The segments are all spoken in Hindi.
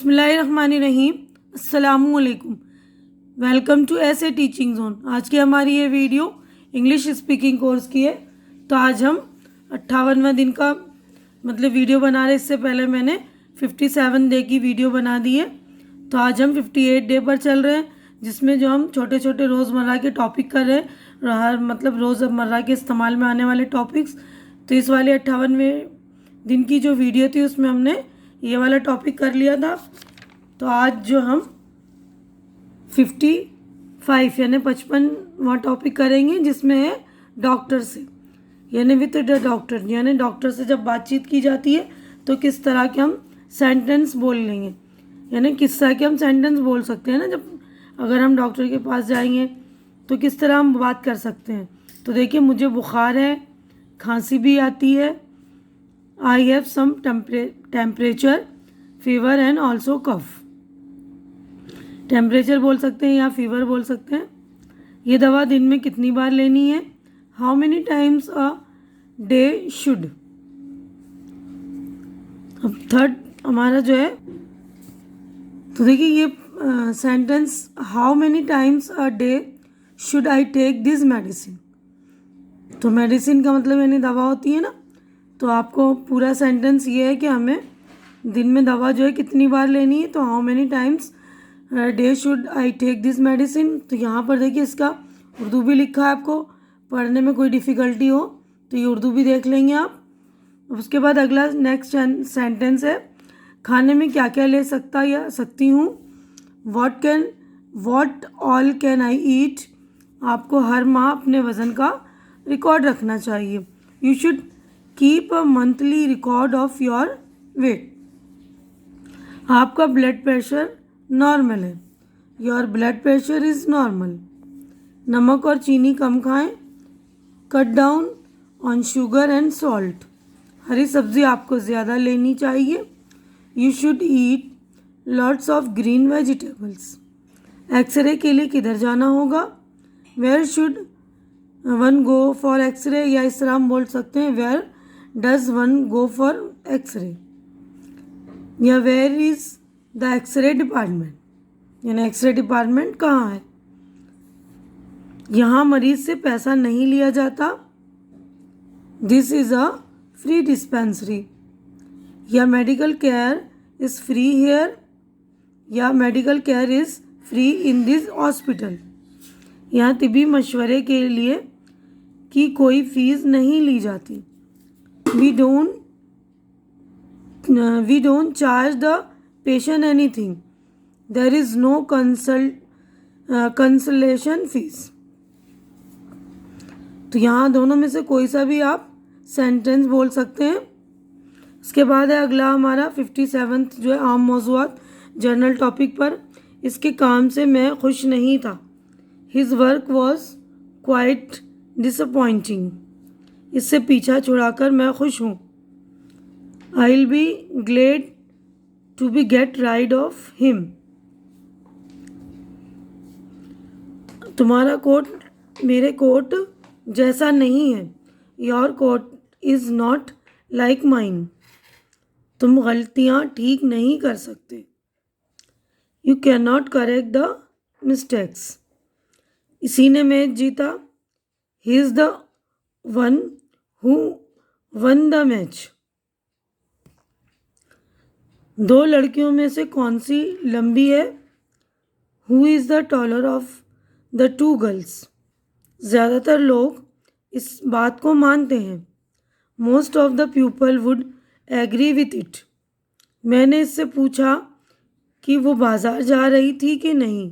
बिस्मिल्लाहिर्रहमानिर्रहीम। अस्सलामुअलैकुम। वेलकम टू ऐसे टीचिंग जोन। आज की हमारी ये वीडियो इंग्लिश स्पीकिंग कोर्स की है। तो आज हम 58वां दिन का वीडियो बना रहे हैं। इससे पहले मैंने 57 डे की वीडियो बना दी है। तो आज हम 58 डे पर चल रहे हैं, जिसमें जो हम छोटे छोटे रोज़मर्रा के टॉपिक कर रहे हैं, हर रोज़मर्रा के इस्तेमाल में आने वाले टॉपिक्स। तो इस वाले 58वें दिन की जो वीडियो थी उसमें हमने ये वाला टॉपिक कर लिया था। तो आज जो हम 55 यानी 55वां टॉपिक करेंगे, जिसमें है डॉक्टर से, यानी विद द डॉक्टर, यानी डॉक्टर से जब बातचीत की जाती है तो किस तरह के हम सेंटेंस बोल लेंगे, यानी किस तरह के हम सेंटेंस बोल सकते हैं ना, जब अगर हम डॉक्टर के पास जाएंगे तो किस तरह हम बात कर सकते हैं। तो देखिए, मुझे बुखार है, खांसी भी आती है, I have some temperature, fever and also cough। Temperature बोल सकते हैं या फीवर बोल सकते हैं। ये दवा दिन में कितनी बार लेनी है, how many times a day should. अब थर्ड हमारा जो है, तो देखिए ये sentence, how many times a day should I take this medicine. तो मेडिसिन का मतलब यानी दवा होती है ना। तो आपको पूरा सेंटेंस ये है कि हमें दिन में दवा जो है कितनी बार लेनी है। तो how many times day should I take this medicine. तो यहाँ पर देखिए इसका उर्दू भी लिखा है, आपको पढ़ने में कोई डिफ़िकल्टी हो तो ये उर्दू भी देख लेंगे आप। उसके बाद अगला नेक्स्ट सेंटेंस है, खाने में क्या क्या ले सकता या सकती हूँ। What all can I eat. आपको हर माह अपने वज़न का रिकॉर्ड रखना चाहिए। You should keep a monthly record of your weight. आपका ब्लड प्रेशर नॉर्मल है, your blood pressure is normal. नमक और चीनी कम खाएं, cut down on sugar and salt. हरी सब्ज़ी आपको ज़्यादा लेनी चाहिए। You should eat lots of green vegetables. X ray के लिए किधर जाना होगा, where should one go for x-ray, या इस तरह हम बोल सकते हैं where does one go for x-ray, या where is the x-ray department, यानी एक्सरे डिपार्टमेंट कहाँ है। यहाँ मरीज से पैसा नहीं लिया जाता, this is a free dispensary. या medical care is free here, या medical care is free in this hospital. यहाँ तिबी मशवरे के लिए की कोई फीस नहीं ली जाती। We don't charge the patient anything, there is no consultation fees. तो यहाँ दोनों में से कोई सा भी आप सेंटेंस बोल सकते हैं। उसके बाद है अगला हमारा 57 जो है आम मौज़ूआत जर्नल टॉपिक पर। इसके काम से मैं खुश नहीं था, his work was quite disappointing. इससे पीछा छुड़ाकर मैं खुश हूँ, I will be glad to be get rid of him. तुम्हारा कोट मेरे कोट जैसा नहीं है, your coat is not like mine. तुम गलतियाँ ठीक नहीं कर सकते, you can not correct the mistakes. इसी ने मैच जीता, he is the one who won the match. दो लड़कियों में से कौन सी लंबी है, who is the taller of the two girls. ज़्यादातर लोग इस बात को मानते हैं, most of the people would agree with it. मैंने इससे पूछा कि वो बाज़ार जा रही थी कि नहीं,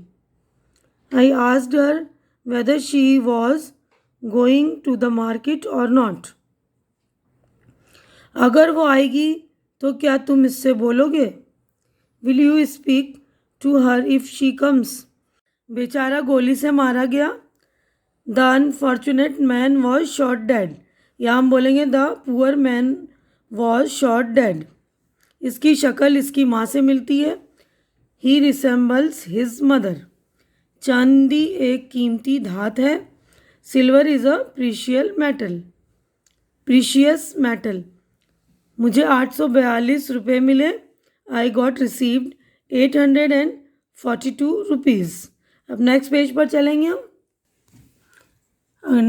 I asked her whether she was going to the market और नॉट। अगर वो आएगी तो क्या तुम इससे बोलोगे, will you speak to her if she comes. बेचारा गोली से मारा गया, the unfortunate man was shot dead. या हम बोलेंगे the poor man was shot dead. इसकी शक्ल इसकी माँ से मिलती है, ही रिसेम्बल्स हिज मदर। चांदी एक कीमती धात है, silver is a precious metal. मुझे 842 रुपये मिले, आई गॉट रिसीव्ड ₹842। अब नेक्स्ट पेज पर चलेंगे हम।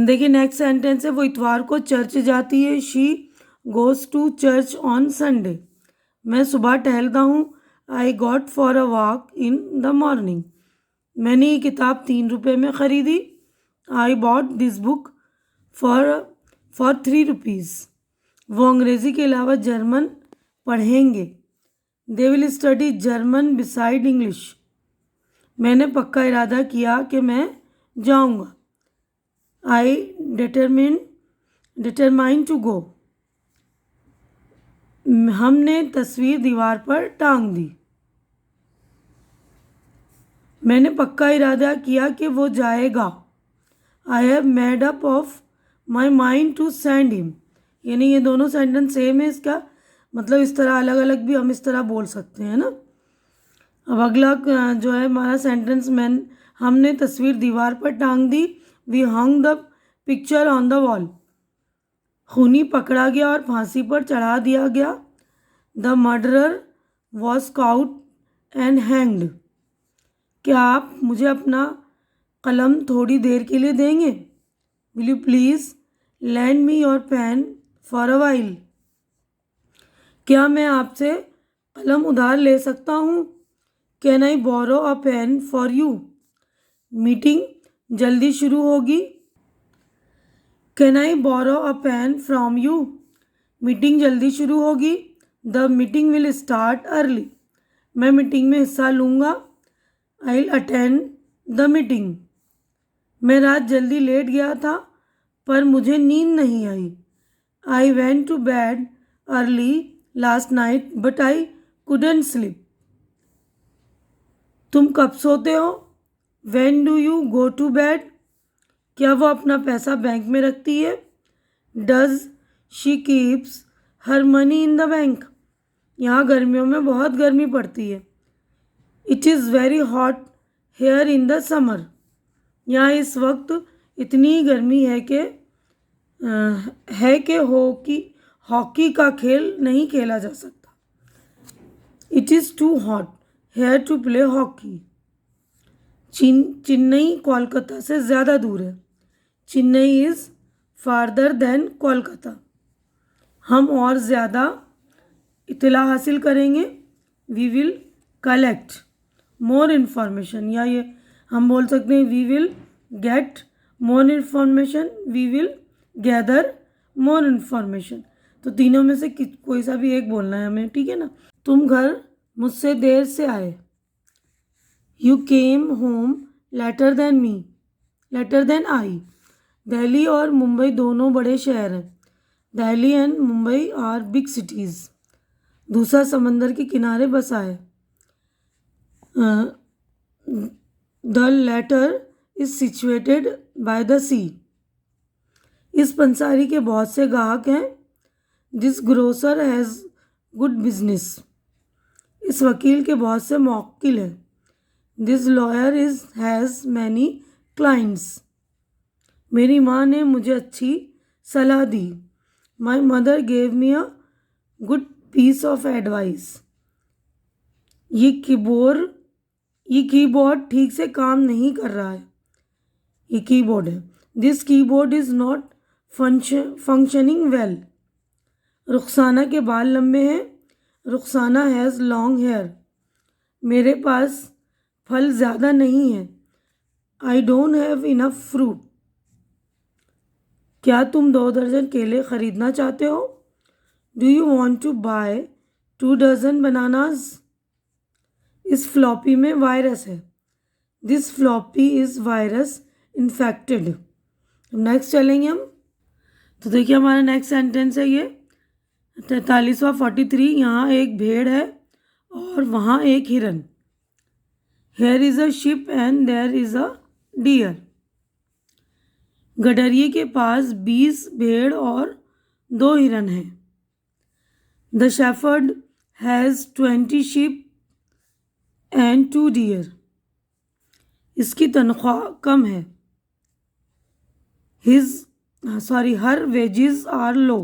देखिए नेक्स्ट सेंटेंस है, वो इतवार को चर्च जाती है। She goes to church on Sunday. मैं सुबह टहलता हूँ। I got for a walk in the morning. मैंने ये किताब ₹3 में ख़रीदी। I bought this book for ₹3। वो अंग्रेज़ी के अलावा जर्मन पढ़ेंगे। They will study German beside English. मैंने पक्का इरादा किया कि मैं जाऊँगा। I determine to go. हमने तस्वीर दीवार पर टांग दी। मैंने पक्का इरादा किया कि वो जाएगा। I have made up of my mind to send him. यानी ये दोनों सेंटेंस सेम है, इसका मतलब इस तरह अलग अलग भी हम इस तरह बोल सकते हैं ना। अब अगला जो है हमारा सेंटेंस, हमने तस्वीर दीवार पर टांग दी। We hung the picture on the wall. खूनी पकड़ा गया और फांसी पर चढ़ा दिया गया। The murderer was caught and hanged. क्या आप मुझे अपना कलम थोड़ी देर के लिए देंगे? Will you please land me your pen for a while. क्या मैं आपसे कलम उधार ले सकता हूँ? Can I borrow a pen for you. Meeting जल्दी शुरू होगी। Can I borrow a pen from you. Meeting जल्दी शुरू होगी। The meeting will start early. मैं मीटिंग में हिस्सा लूँगा। I will attend the meeting. मैं रात जल्दी लेट गया था पर मुझे नींद नहीं आई। I went to bed early last night but I couldn't sleep. तुम कब सोते हो? When do you go to bed. क्या वो अपना पैसा बैंक में रखती है? Does she keeps her money in the bank. यहाँ गर्मियों में बहुत गर्मी पड़ती है। It is very hot here in the summer. यहाँ इस वक्त इतनी गर्मी है कि हॉकी का खेल नहीं खेला जा सकता। It is too hot here to play hockey. Chennai Kolkata से ज़्यादा दूर है। Chennai is farther than Kolkata. हम और ज़्यादा इतला हासिल करेंगे। We will collect more information. या ये हम बोल सकते हैं we will get more information, we will gather more information. तो तीनों में से कोई सा भी एक बोलना है हमें, ठीक है ना। तुम घर मुझसे देर से आए। You came home later than I. Delhi और मुंबई दोनों बड़े शहर हैं। Delhi and Mumbai are big cities. दूसरा समंदर के किनारे बसा है। The latter is situated by the sea. इस पंसारी के बहुत से ग्राहक हैं। This grocer has good business. इस वकील के बहुत से मौक्किल हैं। This lawyer has many clients. मेरी माँ ने मुझे अच्छी सलाह दी। My mother gave me a good piece of advice. ये कीबोर्ड ठीक से काम नहीं कर रहा है। ये कीबोर्ड है। This keyboard is not functioning well. Rukhsana के बाल लंबे हैं। Rukhsana has long hair. मेरे पास फल ज़्यादा नहीं है। I don't have enough fruit. क्या तुम 2 दर्जन केले ख़रीदना चाहते हो? Do you want to buy 2 dozen bananas. इस फ्लॉपी में वायरस है। This floppy is virus infected. Next चलेंगे हम। तो देखिए हमारा नेक्स्ट सेंटेंस है ये 43वां 43। यहाँ एक भेड़ है और वहाँ एक हिरन। Here is a sheep and there is a deer. गडरिये के पास 20 भेड़ और 2 हिरन हैं। The shepherd has 20 sheep and 2 deer। इसकी तनख्वाह कम है। Her wages are low.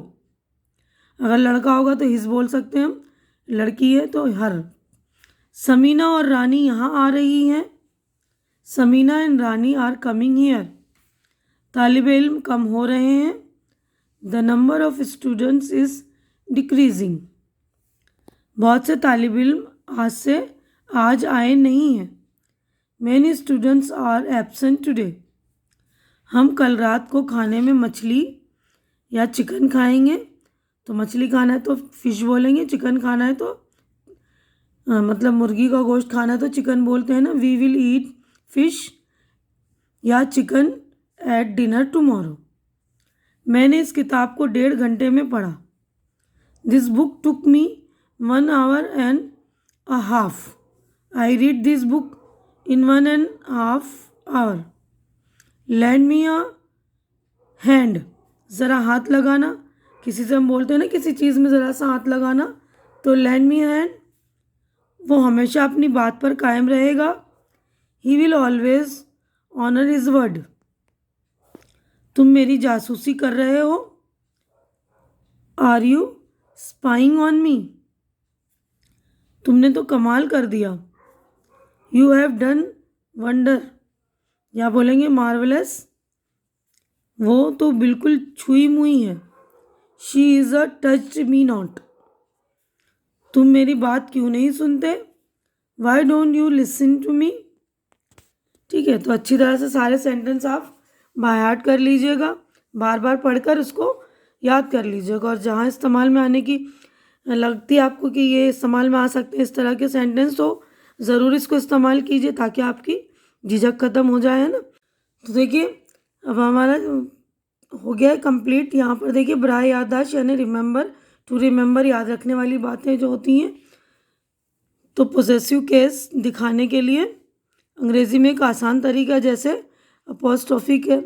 अगर लड़का होगा तो हिज बोल सकते हैं हम, लड़की है तो हर। समीना और रानी यहाँ आ रही हैं। Samina and Rani are coming here. तालिब इल्म कम हो रहे हैं। The number of students is decreasing. बहुत से तालिब इल्म आज आए नहीं हैं। Many students are absent today. हम कल रात को खाने में मछली या चिकन खाएंगे। तो मछली खाना है तो फिश बोलेंगे, चिकन खाना है तो मतलब मुर्गी का गोश्त खाना है तो चिकन बोलते हैं ना। वी विल ईट फिश या चिकन एट डिनर टुमारो। मैंने इस किताब को 1.5 घंटे में पढ़ा। This book took me 1 hour and a half. I read this book in 1.5 hours. Lend me a hand. ज़रा हाथ लगाना। किसी से हम बोलते हैं ना किसी चीज़ में ज़रा सा हाथ लगाना, तो lend me a hand। वो हमेशा अपनी बात पर कायम रहेगा। He will always honor his word। तुम मेरी जासूसी कर रहे हो। Are you spying on me? तुमने तो कमाल कर दिया। You have done wonder। या बोलेंगे मार्वलस। वो तो बिल्कुल छुई मुई है। She is a touched me not। तुम मेरी बात क्यों नहीं सुनते? Why don't you listen to me? ठीक है, तो अच्छी तरह से सारे सेंटेंस आप बाय हार्ट कर लीजिएगा। बार बार पढ़कर उसको याद कर लीजिएगा। और जहाँ इस्तेमाल में आने की लगती है आपको कि ये इस्तेमाल में आ सकते हैं इस तरह के सेंटेंस, तो ज़रूर इसको इस्तेमाल कीजिए ताकि आपकी झिझक ख़त्म हो जाए, है ना। तो देखिए अब हमारा हो गया है कंप्लीट। यहाँ पर देखिए बराए याददाश्त यानी रिमेंबर टू रिमेंबर, याद रखने वाली बातें जो होती हैं। तो पोजेसिव केस दिखाने के लिए अंग्रेज़ी में एक आसान तरीका, जैसे अपॉस्ट्रोफी के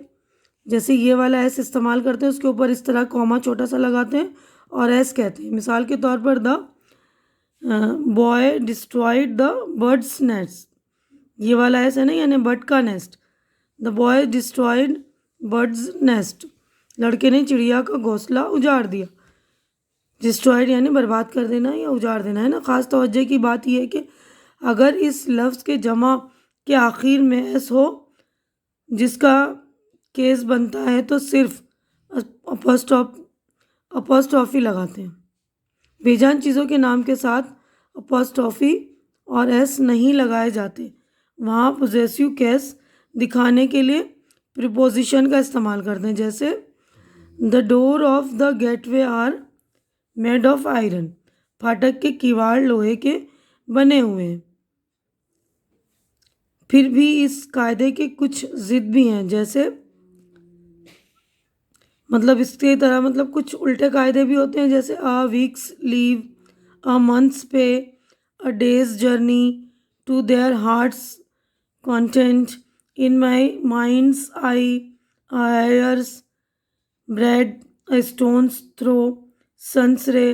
जैसे ये वाला एस इस्तेमाल करते हैं, उसके ऊपर इस तरह कॉमा छोटा सा लगाते हैं और एस कहते हैं। मिसाल के तौर पर the boy destroyed the birds nest. ये वाला एस है ना, यानी बर्ड का nest. The boy destroyed birds nest. लड़के ने चिड़िया का घोंसला उजाड़ दिया। डिस्ट्रॉयड यानी बर्बाद कर देना या उजाड़ देना, है ना। ख़ास तवज्जो की बात यह है कि अगर इस लफ्ज़ के जमा के आखिर में एस हो जिसका केस बनता है तो सिर्फ अपॉस्ट्रॉफी लगाते हैं। बेजान चीज़ों के नाम के साथ अपॉस्ट्रॉफी और एस नहीं लगाए जाते। वहाँ पोजेसिव केस दिखाने के लिए प्रीपोजिशन का इस्तेमाल करते हैं, जैसे the door of the gateway are made of iron. फाटक के किवाड़ लोहे के बने हुए हैं। फिर भी इस कायदे के कुछ ज़िद भी हैं, जैसे मतलब इसके तरह मतलब कुछ उल्टे कायदे भी होते हैं, जैसे a week's leave, a month's pay, a day's journey to their heart's content, in my mind's eye, hair's breadth, a stone's throw, sun's ray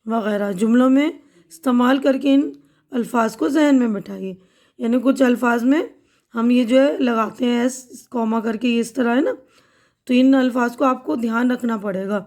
वगैरह। जुमलों में इस्तेमाल करके इन अल्फाज को जहन में बैठाइए। यानी कुछ अल्फाज में हम ये जो है लगाते हैं एस कॉमा करके, ये इस तरह है ना, तो इन अल्फाज को आपको ध्यान रखना पड़ेगा।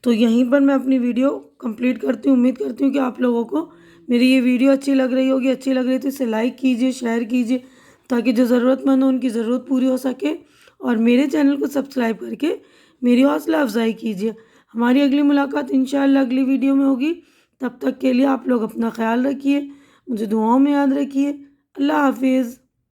तो यहीं पर मैं अपनी वीडियो कंप्लीट करती हूँ। उम्मीद करती हूँ कि आप लोगों को मेरी ये वीडियो अच्छी लग रही होगी। अच्छी लग रही तो इसे लाइक कीजिए, शेयर कीजिए, ताकि जो ज़रूरतमंद हो उनकी ज़रूरत पूरी हो सके। और मेरे चैनल को सब्सक्राइब करके मेरी हौसला अफजाई कीजिए। हमारी अगली मुलाकात इंशाअल्लाह अगली वीडियो में होगी। तब तक के लिए आप लोग अपना ख्याल रखिए, मुझे दुआओं में याद रखिए। अल्लाह हाफिज़।